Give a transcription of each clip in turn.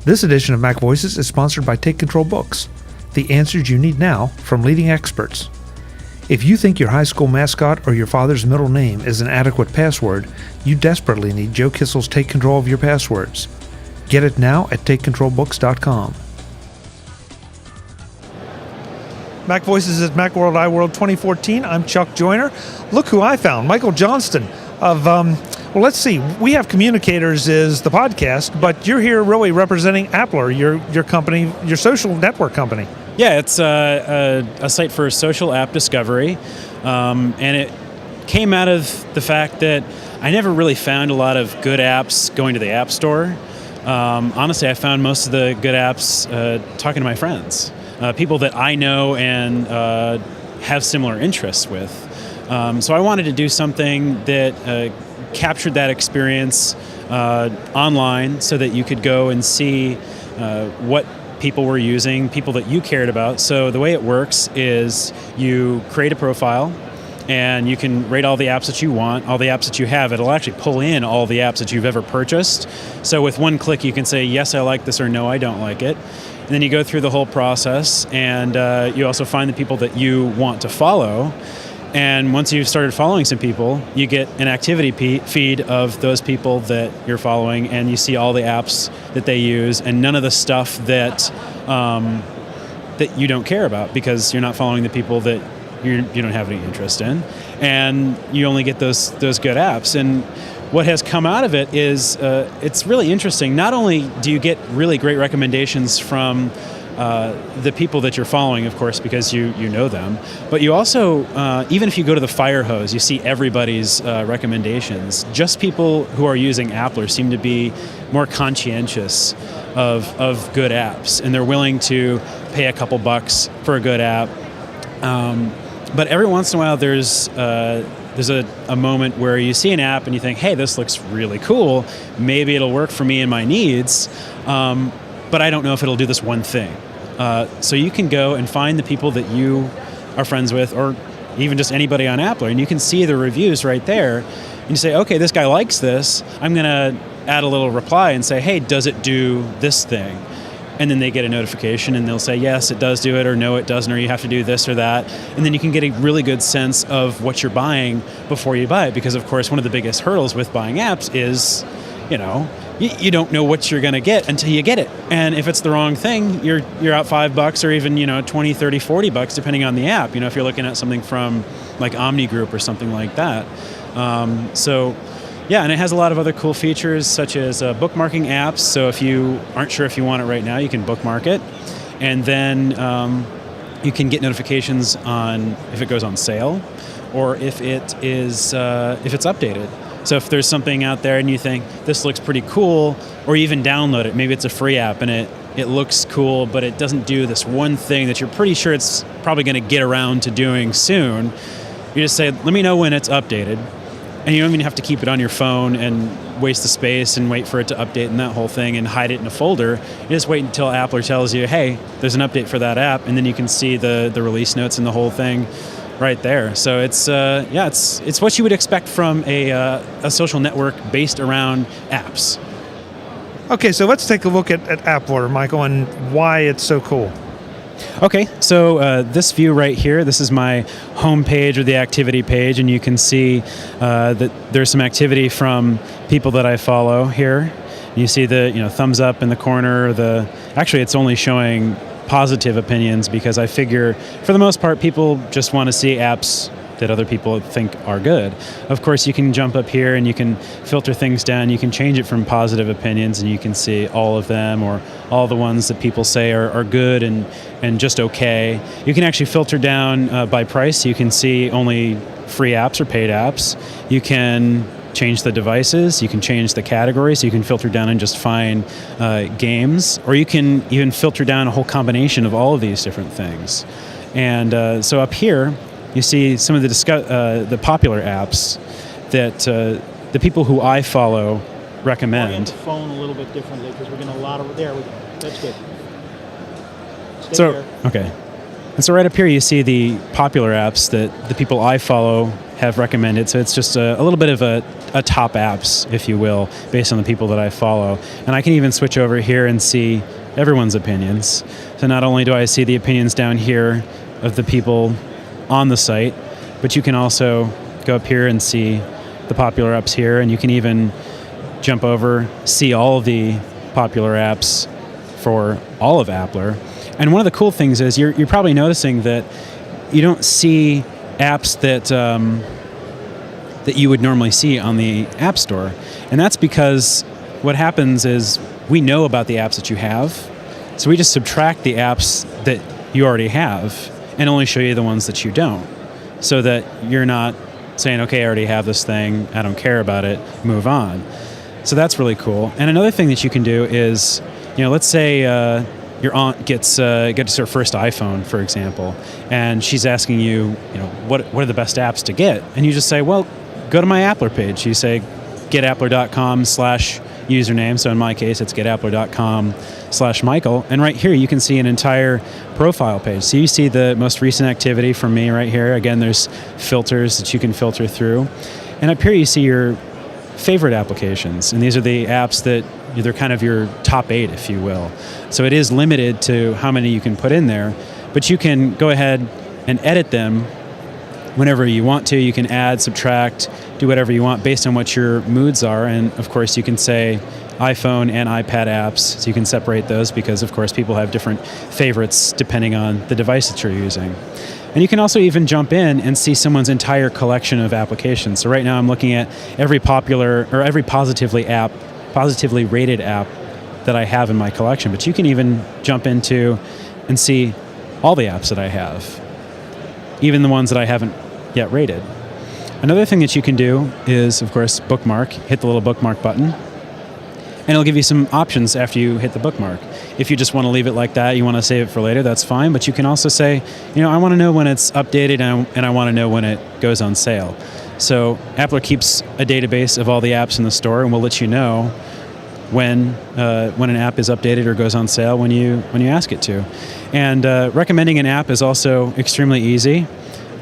This edition of MacVoices is sponsored by Take Control Books, the answers you need now from leading experts. If you think your high school mascot or your father's middle name is an adequate password, you desperately need Joe Kissel's Take Control of Your Passwords. Get it now at TakeControlBooks.com. MacVoices at Macworld iWorld 2014. I'm Chuck Joyner. Look who I found, Michael Johnston of, well, let's see. We Have Communicators is the podcast, but you're here really representing Applr, your company, your social network company. Yeah, it's a site for social app discovery, and it came out of the fact that I never really found a lot of good apps going to the App Store. Honestly, I found most of the good apps talking to my friends, people that I know and have similar interests with. So I wanted to do something that captured that experience online so that you could go and see what people were using, people that you cared about. So the way it works is you create a profile and you can rate all the apps that you want, all the apps that you have. It'll actually pull in all the apps that you've ever purchased. So with one click, you can say, yes, I like this, or no, I don't like it. And then you go through the whole process, and you also find the people that you want to follow. And once you've started following some people, you get an activity feed of those people that you're following, and you see all the apps that they use, and none of the stuff that that you don't care about because you're not following the people that you don't have any interest in, and you only get those good apps. And what has come out of it is it's really interesting. Not only do you get really great recommendations from the people that you're following, of course, because you know them, but you also, even if you go to the fire hose, you see everybody's recommendations. Just people who are using Applr seem to be more conscientious of good apps, and they're willing to pay a couple bucks for a good app. But every once in a while, there's a moment where you see an app and you think, hey, this looks really cool. Maybe it'll work for me and my needs, but I don't know if it'll do this one thing. So you can go and find the people that you are friends with, or even just anybody on Applr, and you can see the reviews right there. And you say, okay, this guy likes this. I'm going to add a little reply and say, hey, does it do this thing? And then they get a notification and they'll say, yes, it does do it, or no, it doesn't, or you have to do this or that. And then you can get a really good sense of what you're buying before you buy it. Because, of course, one of the biggest hurdles with buying apps is, you don't know what you're going to get until you get it. And if it's the wrong thing, you're out $5 or even, 20, 30, 40 bucks, depending on the app. If you're looking at something from like Omni Group or something like that. Yeah, and it has a lot of other cool features, such as bookmarking apps. So if you aren't sure if you want it right now, you can bookmark it. And then you can get notifications on if it goes on sale or if it's updated. So if there's something out there and you think, this looks pretty cool, or you even download it, maybe it's a free app and it looks cool, but it doesn't do this one thing that you're pretty sure it's probably going to get around to doing soon, you just say, let me know when it's updated. And you don't even have to keep it on your phone and waste the space and wait for it to update and that whole thing and hide it in a folder. You just wait until Applr tells you, hey, there's an update for that app, and then you can see the release notes and the whole thing right there. So it's what you would expect from a social network based around apps. Okay, so let's take a look at Applr, Michael, and why it's so cool. Okay, so this view right here, this is my home page or the activity page, and you can see that there's some activity from people that I follow here. You see the thumbs up in the corner. Actually, it's only showing positive opinions because I figure for the most part people just want to see apps that other people think are good. Of course, you can jump up here and you can filter things down. You can change it from positive opinions and you can see all of them or all the ones that people say are good and just okay. You can actually filter down by price. You can see only free apps or paid apps. You can change the devices, you can change the categories, you can filter down and just find games, or you can even filter down a whole combination of all of these different things. And so up here, you see some of the popular apps that the people who I follow recommend. Orient the phone a little bit differently because we're getting a lot of there. We go. That's good. Stay there. Okay. And so right up here you see the popular apps that the people I follow have recommended. So it's just a little bit of a a top apps, if you will, based on the people that I follow. And I can even switch over here and see everyone's opinions. So not only do I see the opinions down here of the people on the site, but you can also go up here and see the popular apps here, and you can even jump over, see all of the popular apps for all of Applr. And one of the cool things is you're probably noticing that you don't see apps that you would normally see on the App Store. And that's because what happens is we know about the apps that you have, so we just subtract the apps that you already have and only show you the ones that you don't, so that you're not saying, okay, I already have this thing, I don't care about it, move on. So that's really cool. And another thing that you can do is, let's say your aunt gets her first iPhone, for example, and she's asking you, what are the best apps to get? And you just say, well, go to my Applr page. You say, getappler.com/username. So in my case, it's getappler.com/Michael. And right here, you can see an entire profile page. So you see the most recent activity from me right here. Again, there's filters that you can filter through. And up here, you see your favorite applications. And these are the apps that they're kind of your top 8, if you will. So it is limited to how many you can put in there, but you can go ahead and edit them whenever you want to. You can add, subtract, do whatever you want based on what your moods are. And of course, you can say iPhone and iPad apps, so you can separate those because, of course, people have different favorites depending on the device that you're using. And you can also even jump in and see someone's entire collection of applications. So right now I'm looking at every popular or every positively rated app that I have in my collection. But you can even jump into and see all the apps that I have, even the ones that I haven't yet rated. Another thing that you can do is, of course, bookmark. Hit the little bookmark button, and it'll give you some options after you hit the bookmark. If you just want to leave it like that, you want to save it for later, that's fine. But you can also say, I want to know when it's updated and I want to know when it goes on sale. So Applr keeps a database of all the apps in the store, and will let you know when an app is updated or goes on sale when you ask it to. And recommending an app is also extremely easy.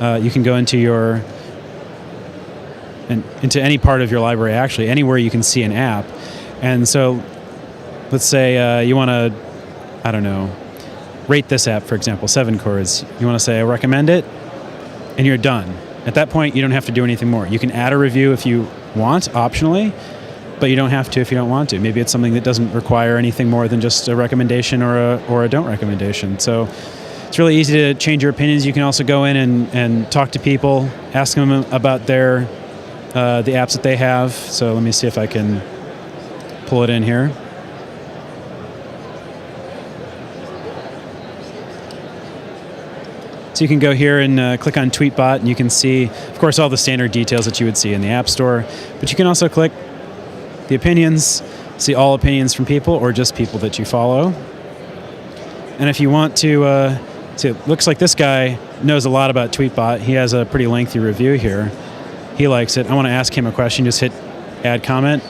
You can go into into any part of your library, actually, anywhere you can see an app. And so let's say you want to, rate this app, for example, 7 chords. You want to say, I recommend it, and you're done. At that point, you don't have to do anything more. You can add a review if you want, optionally, but you don't have to if you don't want to. Maybe it's something that doesn't require anything more than just a recommendation or a don't recommendation. So it's really easy to change your opinions. You can also go in and talk to people, ask them about the apps that they have. So let me see if I can pull it in here. So you can go here and click on Tweetbot, and you can see, of course, all the standard details that you would see in the App Store. But you can also click the opinions, see all opinions from people or just people that you follow. And if you want to looks like this guy knows a lot about Tweetbot. He has a pretty lengthy review here. He likes it. I want to ask him a question. Just hit Add Comment.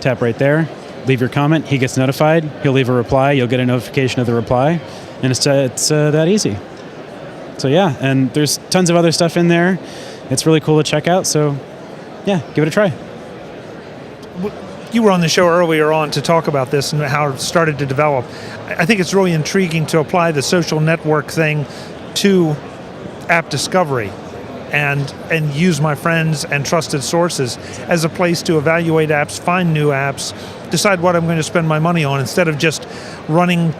Tap right there. Leave your comment. He gets notified. He'll leave a reply. You'll get a notification of the reply. And it's that easy. So yeah, and there's tons of other stuff in there. It's really cool to check out. So yeah, give it a try. You were on the show earlier on to talk about this and how it started to develop. I think it's really intriguing to apply the social network thing to app discovery and use my friends and trusted sources as a place to evaluate apps, find new apps, decide what I'm going to spend my money on instead of just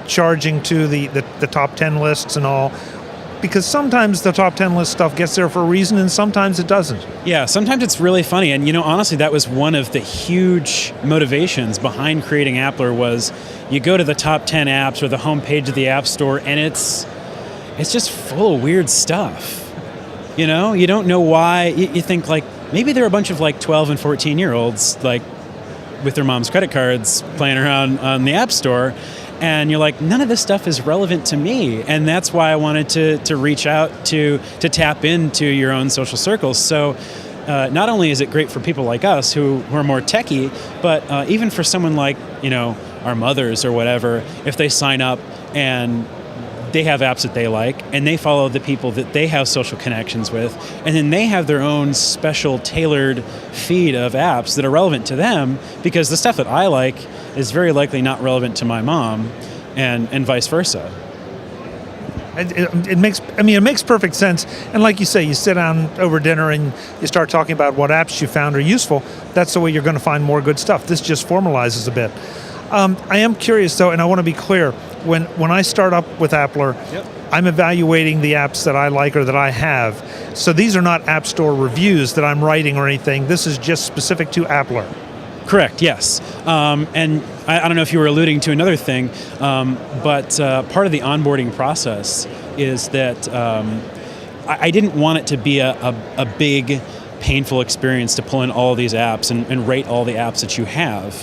charging to the top 10 lists and all. Because sometimes the top 10 list stuff gets there for a reason and sometimes it doesn't. Yeah, sometimes it's really funny. And honestly, that was one of the huge motivations behind creating Applr was you go to the top 10 apps or the homepage of the App Store and it's just full of weird stuff. You don't know why. You think maybe there are a bunch of 12 and 14-year-olds with their mom's credit cards playing around on the App Store. And you're like, none of this stuff is relevant to me. And that's why I wanted to reach out to tap into your own social circles. So not only is it great for people like us who are more techie, but even for someone like, our mothers or whatever, if they sign up and they have apps that they like, and they follow the people that they have social connections with, and then they have their own special tailored feed of apps that are relevant to them, because the stuff that I like is very likely not relevant to my mom, and vice versa. It makes perfect sense. And like you say, you sit down over dinner and you start talking about what apps you found are useful. That's the way you're going to find more good stuff. This just formalizes a bit. I am curious though, and I want to be clear, when I start up with Applr, Yep. I'm evaluating the apps that I like or that I have. So these are not App Store reviews that I'm writing or anything. This is just specific to Applr. Correct, yes. And I don't know if you were alluding to another thing, but part of the onboarding process is that I didn't want it to be a big, painful experience to pull in all these apps and rate all the apps that you have.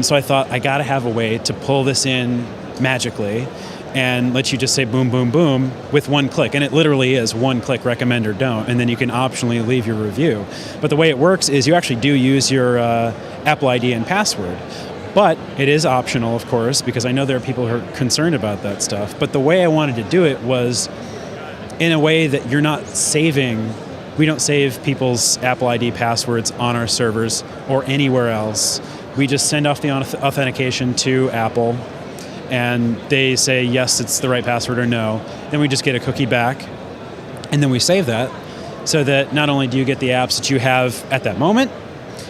So I thought, I got to have a way to pull this in magically and let you just say boom, boom, boom with one click. And it literally is one click, recommend or don't, and then you can optionally leave your review. But the way it works is you actually do use your Apple ID and password. But it is optional, of course, because I know there are people who are concerned about that stuff. But the way I wanted to do it was in a way that you're not saving, we don't save people's Apple ID passwords on our servers or anywhere else. We just send off the authentication to Apple, and they say, yes, it's the right password, or no. Then we just get a cookie back, and then we save that, so that not only do you get the apps that you have at that moment,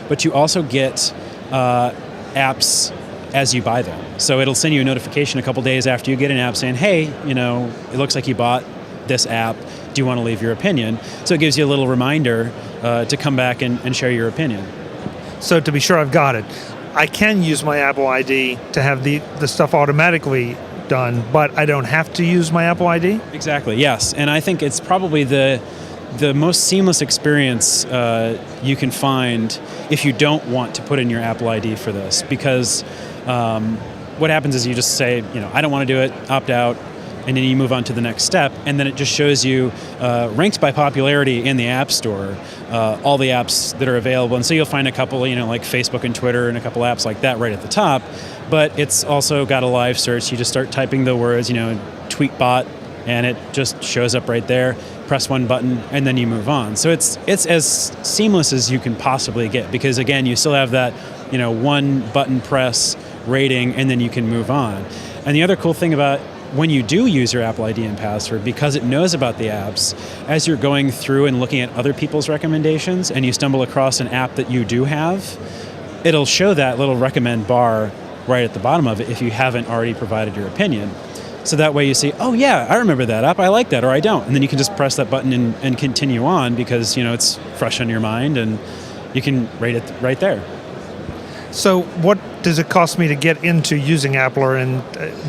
but you also get apps as you buy them. So it'll send you a notification a couple days after you get an app saying, hey, it looks like you bought this app. Do you want to leave your opinion? So it gives you a little reminder to come back and share your opinion. So to be sure I've got it, I can use my Apple ID to have the stuff automatically done, but I don't have to use my Apple ID? Exactly, yes. And I think it's probably the most seamless experience you can find if you don't want to put in your Apple ID for this, because what happens is you just say, I don't want to do it, opt out, and then you move on to the next step, and then it just shows you ranked by popularity in the App Store, all the apps that are available. And so you'll find a couple, like Facebook and Twitter and a couple apps like that right at the top, but it's also got a live search. You just start typing the words, tweetbot, and it just shows up right there. Press one button, and then you move on. So it's as seamless as you can possibly get, because again, you still have that, one button press rating, and then you can move on. And the other cool thing about when you do use your Apple ID and password, because it knows about the apps, as you're going through and looking at other people's recommendations and you stumble across an app that you do have, it'll show that little recommend bar right at the bottom of it if you haven't already provided your opinion. So that way you see, oh yeah, I remember that app, I like that, or I don't. And then you can just press that button and continue on, because it's fresh on your mind and you can rate it right there. So what does it cost me to get into using Applr and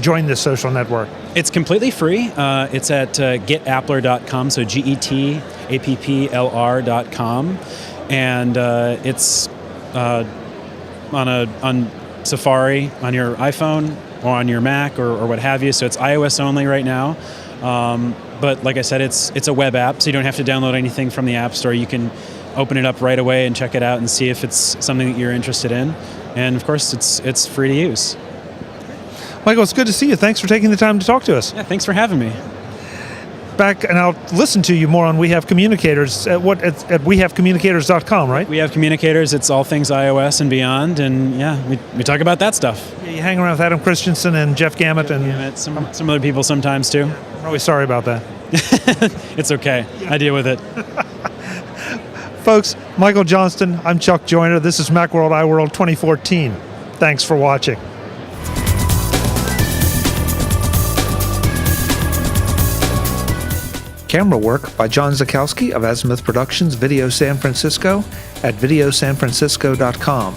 join this social network? It's completely free. It's at getappler.com, so GETAPPLR.com. And it's on Safari, on your iPhone, or on your Mac, or what have you. So it's iOS only right now. But like I said, it's a web app, so you don't have to download anything from the App Store. You can open it up right away and check it out and see if it's something that you're interested in. And of course, it's free to use. Michael, it's good to see you. Thanks for taking the time to talk to us. Yeah, thanks for having me. Back, and I'll listen to you more on We Have Communicators at wehavecommunicators.com, right? We Have Communicators. It's all things iOS and beyond, and yeah, we talk about that stuff. Yeah, you hang around with Adam Christensen and Jeff Gamet and some other people sometimes too. I'm really sorry about that. It's okay. I deal with it. Folks, Michael Johnston, I'm Chuck Joyner. This is Macworld iWorld 2014. Thanks for watching. Camera work by John Zakowski of Azimuth Productions Video San Francisco at videosanfrancisco.com.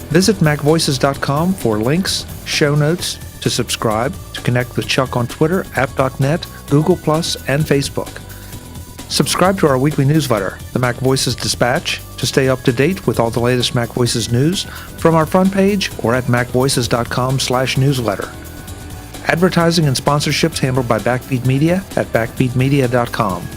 Visit MacVoices.com for links, show notes, to subscribe, to connect with Chuck on Twitter, app.net, Google+, and Facebook. Subscribe to our weekly newsletter, the MacVoices Dispatch, to stay up to date with all the latest MacVoices news from our front page or at macvoices.com/newsletter. Advertising and sponsorships handled by Backbeat Media at backbeatmedia.com.